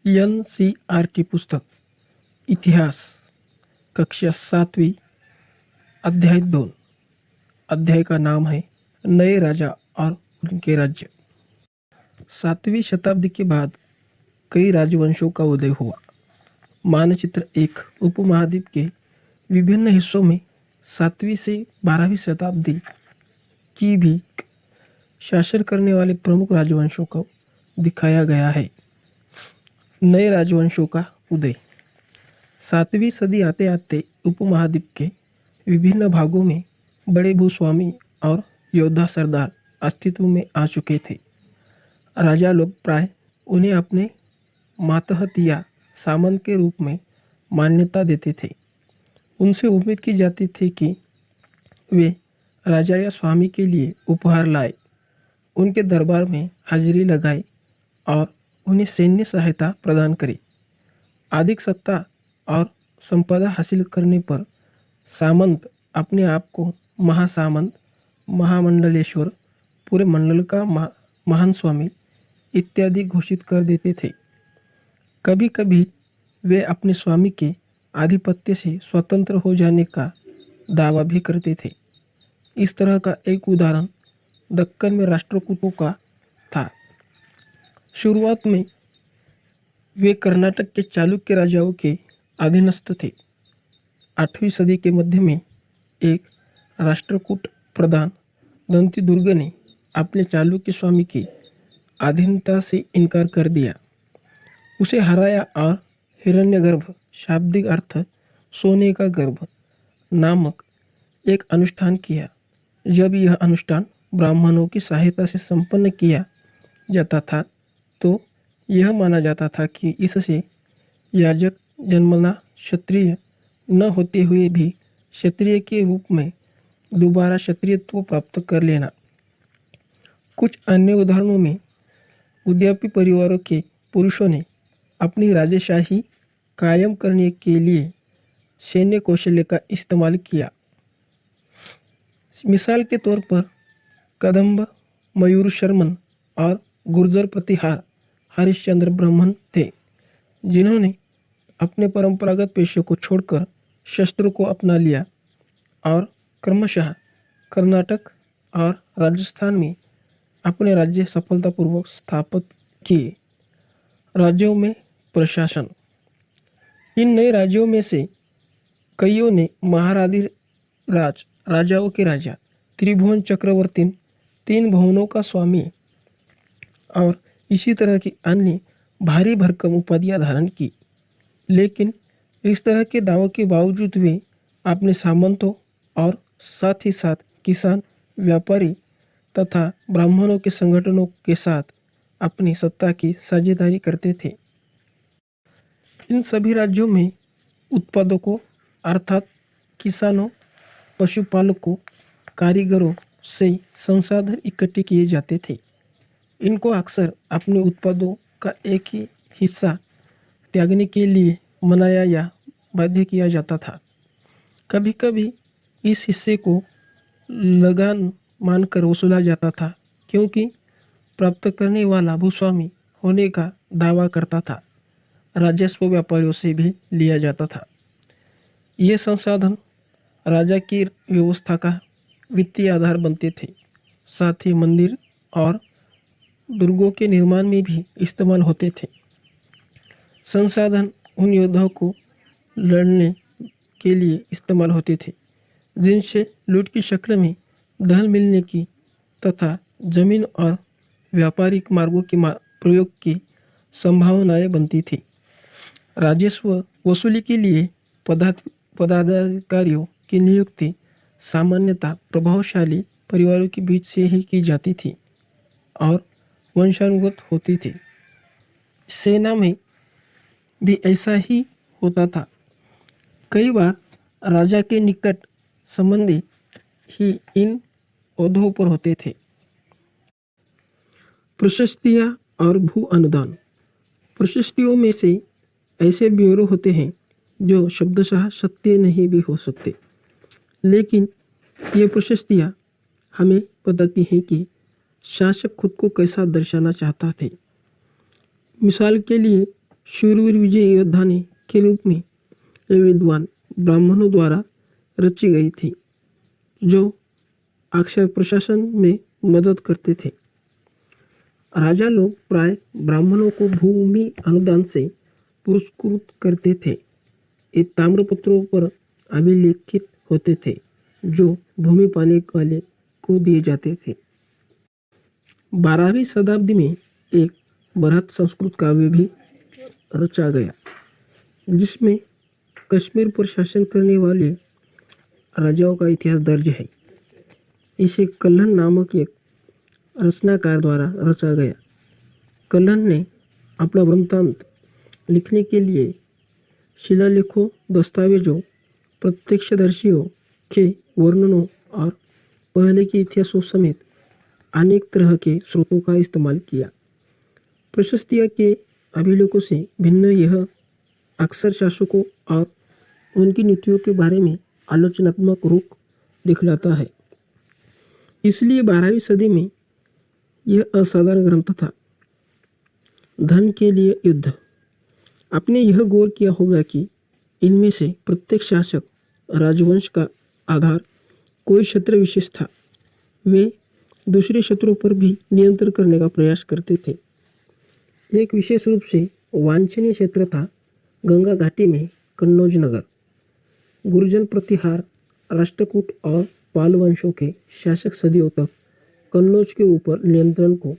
NCERT पुस्तक इतिहास कक्षा 7वीं अध्याय 2। अध्याय का नाम है नए राजा और उनके राज्य। 7वीं शताब्दी के बाद कई राजवंशों का उदय हुआ। मानचित्र एक उपमहाद्वीप के विभिन्न हिस्सों में 7वीं से 12वीं शताब्दी की भी शासन करने वाले प्रमुख राजवंशों को दिखाया गया है। नए राजवंशों का उदय। 7वीं सदी आते आते उपमहाद्वीप के विभिन्न भागों में बड़े भूस्वामी और योद्धा सरदार अस्तित्व में आ चुके थे। राजा लोग प्राय उन्हें अपने मातहत या सामंत के रूप में मान्यता देते थे। उनसे उम्मीद की जाती थी कि वे राजा या स्वामी के लिए उपहार लाए, उनके दरबार में हाजिरी लगाए और उन्हें सैन्य सहायता प्रदान करे। अधिक सत्ता और संपदा हासिल करने पर सामंत अपने आप को महासामंत, महामंडलेश्वर, पूरे मंडल का महान स्वामी इत्यादि घोषित कर देते थे। कभी कभी वे अपने स्वामी के आधिपत्य से स्वतंत्र हो जाने का दावा भी करते थे। इस तरह का एक उदाहरण दक्कन में राष्ट्रकूटों का था। शुरुआत में वे कर्नाटक के चालुक्य राजाओं के अधीनस्थ थे। 8वीं सदी के मध्य में एक राष्ट्रकूट प्रधान दंतीदुर्ग ने अपने चालुक्य स्वामी की अधीनता से इनकार कर दिया, उसे हराया और हिरण्यगर्भ, शाब्दिक अर्थ सोने का गर्भ, नामक एक अनुष्ठान किया। जब यह अनुष्ठान ब्राह्मणों की सहायता से संपन्न किया जाता था तो यह माना जाता था कि इससे याजक जन्मना क्षत्रिय न होते हुए भी क्षत्रिय के रूप में दोबारा क्षत्रियत्व प्राप्त कर लेना। कुछ अन्य उदाहरणों में उद्यापी परिवारों के पुरुषों ने अपनी राजशाही कायम करने के लिए सैन्य कौशल्य का इस्तेमाल किया। मिसाल के तौर पर कदंब मयूर शर्मन और गुर्जर प्रतिहार हरिश्चंद्र ब्राह्मण थे, जिन्होंने अपने परंपरागत पेशे को छोड़कर शस्त्रों को अपना लिया और क्रमशः कर्नाटक और राजस्थान में अपने राज्य सफलतापूर्वक स्थापित किए। राज्यों में प्रशासन। इन नए राज्यों में से कईयों ने महाराधिराज, राजाओं के राजा, त्रिभुवन चक्रवर्ती, 3 भुवनों का स्वामी और इसी तरह की अन्य भारी भरकम उपाधियां धारण की। लेकिन इस तरह के दावों के बावजूद वे अपने सामंतों और साथ ही साथ किसान, व्यापारी तथा ब्राह्मणों के संगठनों के साथ अपनी सत्ता की साझेदारी करते थे। इन सभी राज्यों में उत्पादकों अर्थात किसानों, पशुपालकों, कारीगरों से संसाधन इकट्ठे किए जाते थे। इनको अक्सर अपने उत्पादों का एक ही हिस्सा त्यागने के लिए मनाया या बाध्य किया जाता था। कभी कभी इस हिस्से को लगान मानकर वसूला जाता था, क्योंकि प्राप्त करने वाला भूस्वामी होने का दावा करता था। राजस्व व्यापारियों से भी लिया जाता था। ये संसाधन राजा की व्यवस्था का वित्तीय आधार बनते थे। साथ ही मंदिर और दुर्गों के निर्माण में भी इस्तेमाल होते थे। संसाधन उन योद्धाओं को लड़ने के लिए इस्तेमाल होते थे जिनसे लूट की शक्ल में धन मिलने की तथा जमीन और व्यापारिक मार्गों के प्रयोग की संभावनाएं बनती थी। राजस्व वसूली के लिए पदाधिकारियों की नियुक्ति सामान्यतः प्रभावशाली परिवारों के बीच से ही की जाती थी और वंशानुगत होती थी। सेना में भी ऐसा ही होता था। कई बार राजा के निकट संबंधी ही इन ओहदों पर होते थे। प्रशस्तियाँ और भू अनुदान। प्रशस्तियों में से ऐसे ब्यौरे होते हैं जो शब्दशः सत्य नहीं भी हो सकते, लेकिन ये प्रशस्तियाँ हमें बताती हैं कि शासक खुद को कैसा दर्शाना चाहता थे। मिसाल के लिए शूरवीर विजयी योद्धाने के रूप में ये विद्वान ब्राह्मणों द्वारा रची गई थी, जो अक्षर प्रशासन में मदद करते थे। राजा लोग प्राय ब्राह्मणों को भूमि अनुदान से पुरस्कृत करते थे। ये ताम्रपत्रों पर अभिलेखित होते थे, जो भूमि पाने वाले को दिए जाते थे। 12वीं शताब्दी में एक बृहत संस्कृत काव्य भी रचा गया, जिसमें कश्मीर पर शासन करने वाले राजाओं का इतिहास दर्ज है। इसे कल्हण नामक एक रचनाकार द्वारा रचा गया। कल्हण ने अपना वृत्तांत लिखने के लिए शिलालेखों, दस्तावेजों, प्रत्यक्षदर्शियों के वर्णनों और पहले के इतिहासों समेत अनेक तरह के स्रोतों का इस्तेमाल किया। प्रशस्तियाँ के अभिलेखों से भिन्न यह अक्सर शासकों और उनकी नीतियों के बारे में आलोचनात्मक रुख दिखलाता है। इसलिए 12वीं सदी में यह असाधारण ग्रंथ था। धन के लिए युद्ध। आपने यह गौर किया होगा कि इनमें से प्रत्येक शासक राजवंश का आधार कोई क्षेत्र विशेष था। वे दूसरे क्षेत्रों पर भी नियंत्रण करने का प्रयास करते थे। एक विशेष रूप से वांछनीय क्षेत्र था गंगा घाटी में कन्नौज नगर। गुर्जर प्रतिहार, राष्ट्रकूट और पाल वंशों के शासक सदियों तक कन्नौज के ऊपर नियंत्रण को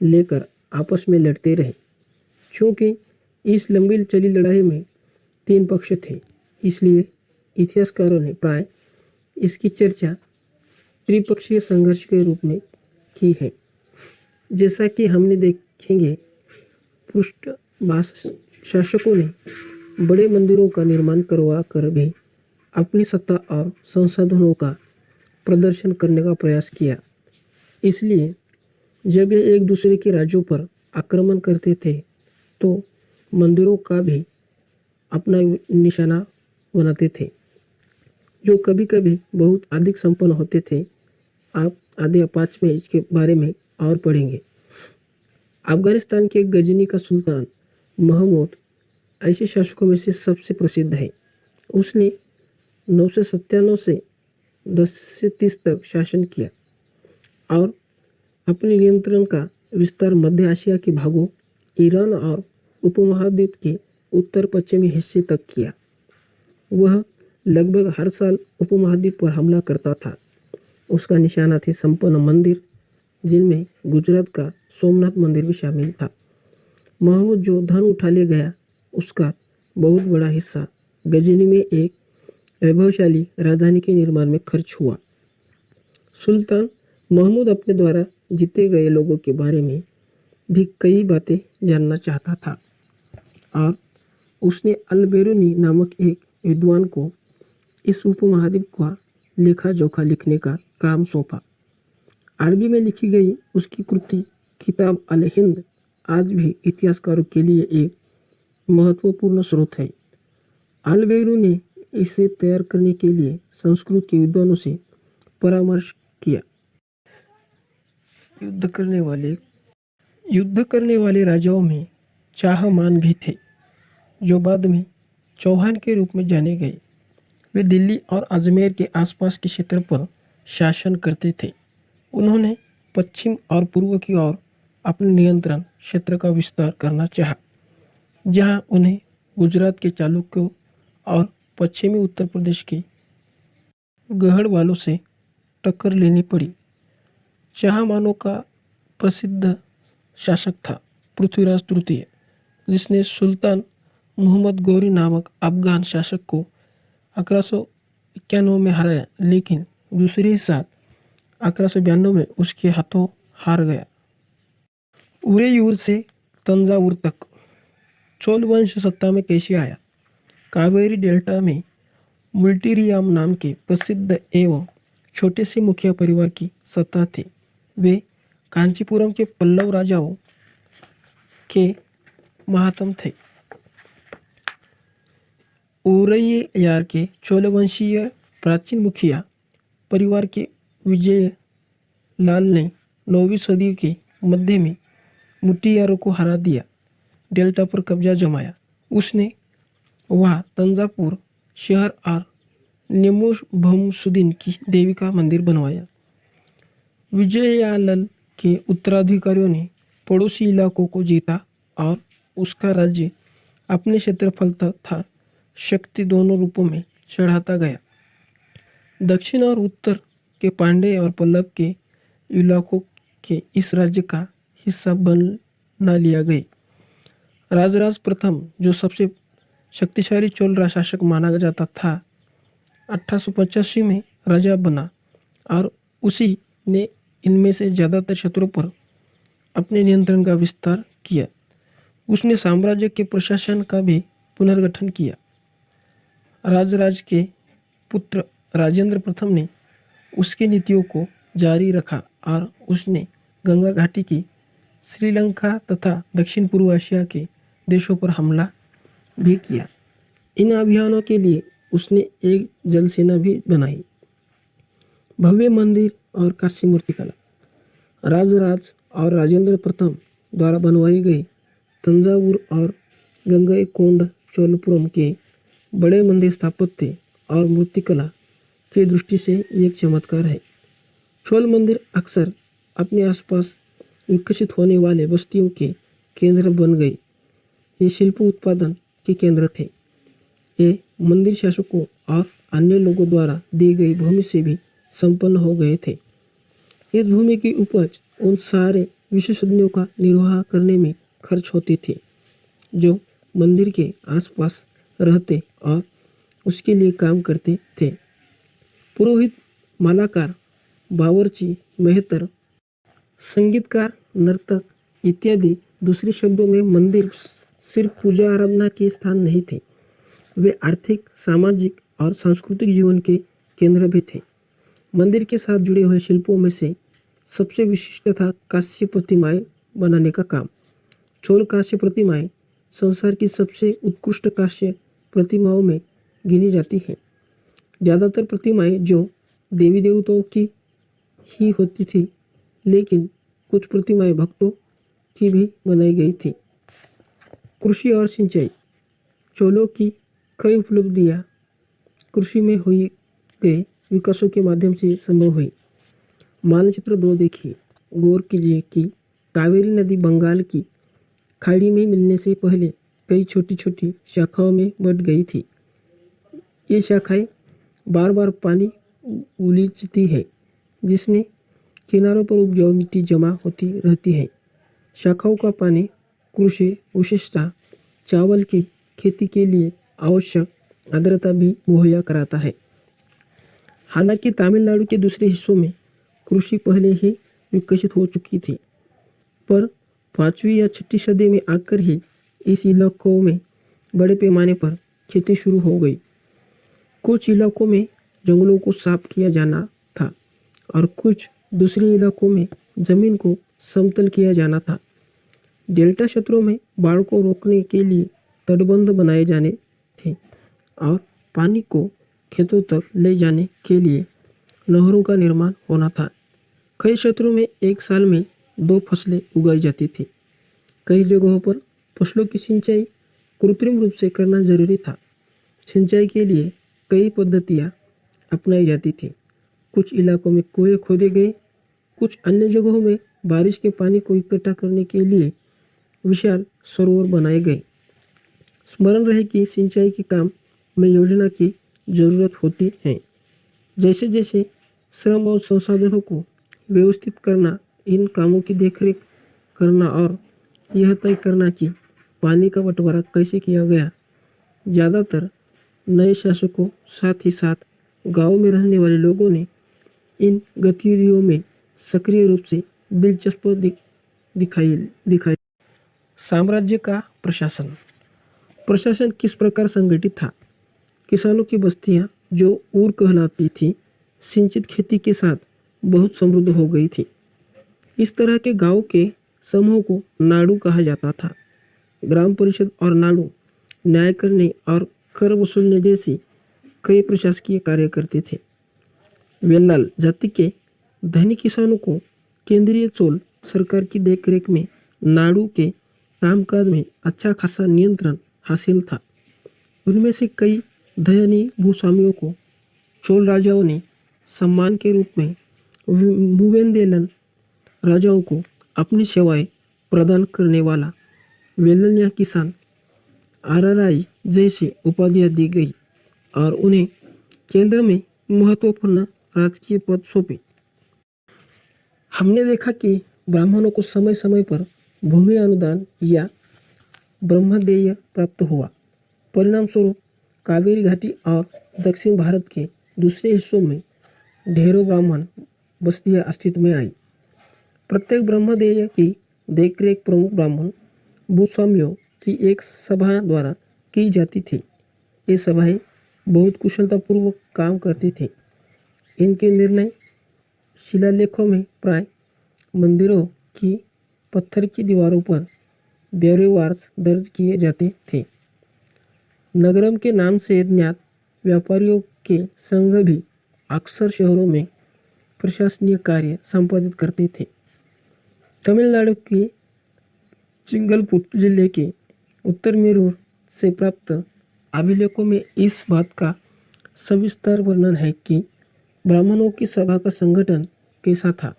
लेकर आपस में लड़ते रहे। क्योंकि इस लंबी चली लड़ाई में 3 पक्ष थे, इसलिए इतिहासकारों ने प्राय इसकी चर्चा त्रिपक्षीय संघर्ष के रूप में की है। जैसा कि हमने देखेंगे, पृष्ठभाष शासकों ने बड़े मंदिरों का निर्माण करवा कर भी अपनी सत्ता और संसाधनों का प्रदर्शन करने का प्रयास किया। इसलिए जब ये एक दूसरे के राज्यों पर आक्रमण करते थे, तो मंदिरों का भी अपना निशाना बनाते थे, जो कभी कभी बहुत अधिक संपन्न होते थे। आप आधे 5 में इसके बारे में और पढ़ेंगे। अफगानिस्तान के गजनी का सुल्तान महमूद ऐसे शासकों में से सबसे प्रसिद्ध है। उसने 997 से 1030 तक शासन किया और अपने नियंत्रण का विस्तार मध्य एशिया के भागों, ईरान और उपमहाद्वीप के उत्तर पश्चिमी हिस्से तक किया। वह लगभग हर साल उपमहाद्वीप पर हमला करता था। उसका निशाना थे संपन्न मंदिर, जिनमें गुजरात का सोमनाथ मंदिर भी शामिल था। महमूद जो धन उठा ले गया, उसका बहुत बड़ा हिस्सा गजनी में एक वैभवशाली राजधानी के निर्माण में खर्च हुआ। सुल्तान महमूद अपने द्वारा जीते गए लोगों के बारे में भी कई बातें जानना चाहता था और उसने अल-बेरूनी नामक एक विद्वान को इस उपमहाद्वीप का लेखा जोखा लिखने का काम सौंपा। अरबी में लिखी गई उसकी कृति किताब अल-हिंद आज भी इतिहासकारों के लिए एक महत्वपूर्ण स्रोत है। अल-बेरूनी ने इसे तैयार करने के लिए संस्कृत के विद्वानों से परामर्श किया। युद्ध करने वाले राजाओं में चाहमान भी थे, जो बाद में चौहान के रूप में जाने गए। वे दिल्ली और अजमेर के आसपास के क्षेत्र पर शासन करते थे। उन्होंने पश्चिम और पूर्व की ओर अपने नियंत्रण क्षेत्र का विस्तार करना चाहा, जहां उन्हें गुजरात के चालुक्यों और पश्चिमी उत्तर प्रदेश के गढ़ वालों से टक्कर लेनी पड़ी। चाहमानों का प्रसिद्ध शासक था पृथ्वीराज तृतीय, जिसने सुल्तान मोहम्मद गौरी नामक अफगान शासक को 1191 में हराया, लेकिन दूसरे साल 1192 में उसके हाथों हार गया। उरेयूर से तंजावुर तक चोल वंश सत्ता में कैसे आया? कावेरी डेल्टा में मुल्टीरियाम नाम के प्रसिद्ध एवं छोटे से मुखिया परिवार की सत्ता थी। वे कांचीपुरम के पल्लव राजाओं के महातम थे। उरैयार के चोलवंशीय प्राचीन मुखिया परिवार के विजय लाल ने 9वीं सदी के मध्य में मुट्टियारों को हरा दिया। डेल्टा पर कब्जा जमाया। उसने वहाँ तंजापुर शहर और नेमुभमसुद्दीन की देवी का मंदिर बनवाया। विजयालल के उत्तराधिकारियों ने पड़ोसी इलाकों को जीता और उसका राज्य अपने क्षेत्रफल तथा शक्ति दोनों रूपों में चढ़ाता गया। दक्षिण और उत्तर के पांड्य और पल्लव के इलाकों के इस राज्य का हिस्सा बना लिया गए। राजराज प्रथम, जो सबसे शक्तिशाली चोल शासक माना जाता था, 1885 में राजा बना और उसी ने इनमें से ज़्यादातर क्षेत्रों पर अपने नियंत्रण का विस्तार किया। उसने साम्राज्य के प्रशासन का भी पुनर्गठन किया। राजराज के पुत्र राजेंद्र प्रथम ने उसकी नीतियों को जारी रखा और उसने गंगा घाटी की, श्रीलंका तथा दक्षिण पूर्व एशिया के देशों पर हमला भी किया। इन अभियानों के लिए उसने एक जल सेना भी बनाई। भव्य मंदिर और कांस्य मूर्तिकला। राजराज और राजेंद्र प्रथम द्वारा बनवाई गई तंजावुर और गंगईकोंड चोलपुरम के बड़े मंदिर स्थापत्य और मूर्तिकला की दृष्टि से एक चमत्कार है। चोल मंदिर अक्सर अपने आसपास विकसित होने वाले बस्तियों के केंद्र बन गए। ये शिल्प उत्पादन के केंद्र थे। ये मंदिर शासकों और अन्य लोगों द्वारा दी गई भूमि से भी संपन्न हो गए थे। इस भूमि की उपज उन सारे विशेषज्ञों का निर्वाह करने में खर्च होती थी जो मंदिर के आसपास रहते और उसके लिए काम करते थे। पुरोहित, मालाकार, बावर्ची, मेहतर, संगीतकार, नर्तक इत्यादि। दूसरे शब्दों में मंदिर सिर्फ पूजा आराधना के स्थान नहीं थे, वे आर्थिक, सामाजिक और सांस्कृतिक जीवन के केंद्र भी थे। मंदिर के साथ जुड़े हुए शिल्पों में से सबसे विशिष्ट था कांस्य प्रतिमाएं बनाने का काम। चोल कांस्य प्रतिमाएं संसार की सबसे उत्कृष्ट कांस्य प्रतिमाओं में गिनी जाती हैं। ज़्यादातर प्रतिमाएं जो देवी देवताओं की ही होती थी, लेकिन कुछ प्रतिमाएं भक्तों की भी बनाई गई थी। कृषि और सिंचाई। चोलों की कई उपलब्धियां कृषि में हुई गए विकासों के माध्यम से संभव हुई। मानचित्र 2 देखिए। गौर कीजिए कि कावेरी नदी बंगाल की खाड़ी में मिलने से पहले कई छोटी छोटी शाखाओं में बट गई थी। ये शाखाएं बार बार पानी उलीचती है, जिसने किनारों पर उपजाऊ मिट्टी जमा होती रहती है। शाखाओं का पानी कृषि, विशेषतः चावल की खेती के लिए आवश्यक आर्द्रता भी मुहैया कराता है। हालांकि तमिलनाडु के दूसरे हिस्सों में कृषि पहले ही विकसित हो चुकी थी, पर 5वीं या 6वीं सदी में आकर ही इस इलाकों में बड़े पैमाने पर खेती शुरू हो गई। कुछ इलाकों में जंगलों को साफ किया जाना था और कुछ दूसरे इलाकों में जमीन को समतल किया जाना था। डेल्टा क्षेत्रों में बाढ़ को रोकने के लिए तटबंध बनाए जाने थे और पानी को खेतों तक ले जाने के लिए नहरों का निर्माण होना था। कई क्षेत्रों में एक साल में 2 फसलें उगाई जाती थी। कई जगहों पर फसलों की सिंचाई कृत्रिम रूप से करना जरूरी था। सिंचाई के लिए कई पद्धतियाँ अपनाई जाती थी। कुछ इलाकों में कुएं खोदे गए, कुछ अन्य जगहों में बारिश के पानी को इकट्ठा करने के लिए विशाल सरोवर बनाए गए। स्मरण रहे कि सिंचाई के काम में योजना की जरूरत होती है। जैसे जैसे श्रम और संसाधनों को व्यवस्थित करना, इन कामों की देखरेख करना और यह तय करना कि पानी का बंटवारा कैसे किया गया। ज़्यादातर नए शासकों, साथ ही साथ गांव में रहने वाले लोगों ने इन गतिविधियों में सक्रिय रूप से दिलचस्पी दिखाई। साम्राज्य का प्रशासन। प्रशासन किस प्रकार संगठित था? किसानों की बस्तियां, जो ऊर कहलाती थी, सिंचित खेती के साथ बहुत समृद्ध हो गई थी। इस तरह के गांव के समूह को नाडु कहा जाता था। ग्राम परिषद और नाडु न्याय करने और कर वसूलने जैसी कई प्रशासकीय कार्य करते थे। वेल्लाल जाति के धनी किसानों को केंद्रीय चोल सरकार की देखरेख में नाडु के कामकाज में अच्छा खासा नियंत्रण हासिल था। उनमें से कई धनी भूस्वामियों को चोल राजाओं ने सम्मान के रूप में बुवेंदेलन राजाओं को अपनी सेवाएं प्रदान करने वाला वेलनिया किसान आराराई जैसे उपाधियां दी गई और उन्हें केंद्र में महत्वपूर्ण राजकीय पद सौंपे। हमने देखा कि ब्राह्मणों को समय समय पर भूमि अनुदान या ब्रह्मदेय प्राप्त हुआ। परिणाम स्वरूप कावेरी घाटी और दक्षिण भारत के दूसरे हिस्सों में ढेरों ब्राह्मण बस्तियां अस्तित्व में आई। प्रत्येक ब्रह्मदेय की देखरेख प्रमुख ब्राह्मण भूस्वामियों की एक सभा द्वारा की जाती थी। ये सभाएं बहुत कुशलतापूर्वक काम करती थी। इनके निर्णय शिलालेखों में प्राय मंदिरों की पत्थर की दीवारों पर ब्यौरेवार दर्ज किए जाते थे। नगरम के नाम से ज्ञात व्यापारियों के संघ भी अक्सर शहरों में प्रशासनिक कार्य संपादित करते थे। तमिलनाडु के चिंगलपुट जिले के उत्तर मेरूर से प्राप्त अभिलेखों में इस बात का सविस्तार वर्णन है कि ब्राह्मणों की सभा का संगठन कैसा था।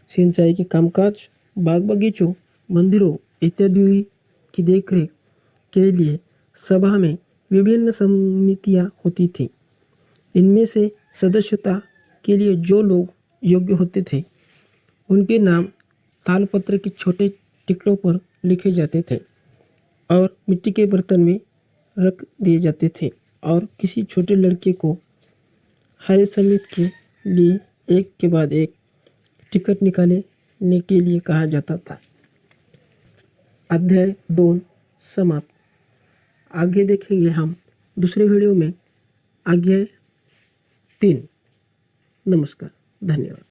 सिंचाई के कामकाज, बाग बगीचों, मंदिरों इत्यादि की देखरेख के लिए सभा में विभिन्न समितियां होती थीं। इनमें से सदस्यता के लिए जो लोग योग्य होते थे उनके नाम तालपत्र के छोटे टिकटों पर लिखे जाते थे और मिट्टी के बर्तन में रख दिए जाते थे और किसी छोटे लड़के को हर समिति के लिए एक के बाद एक टिकट निकालने के लिए कहा जाता था। अध्याय 2 समाप्त। आगे देखेंगे हम दूसरे वीडियो में अध्याय 3। नमस्कार, धन्यवाद।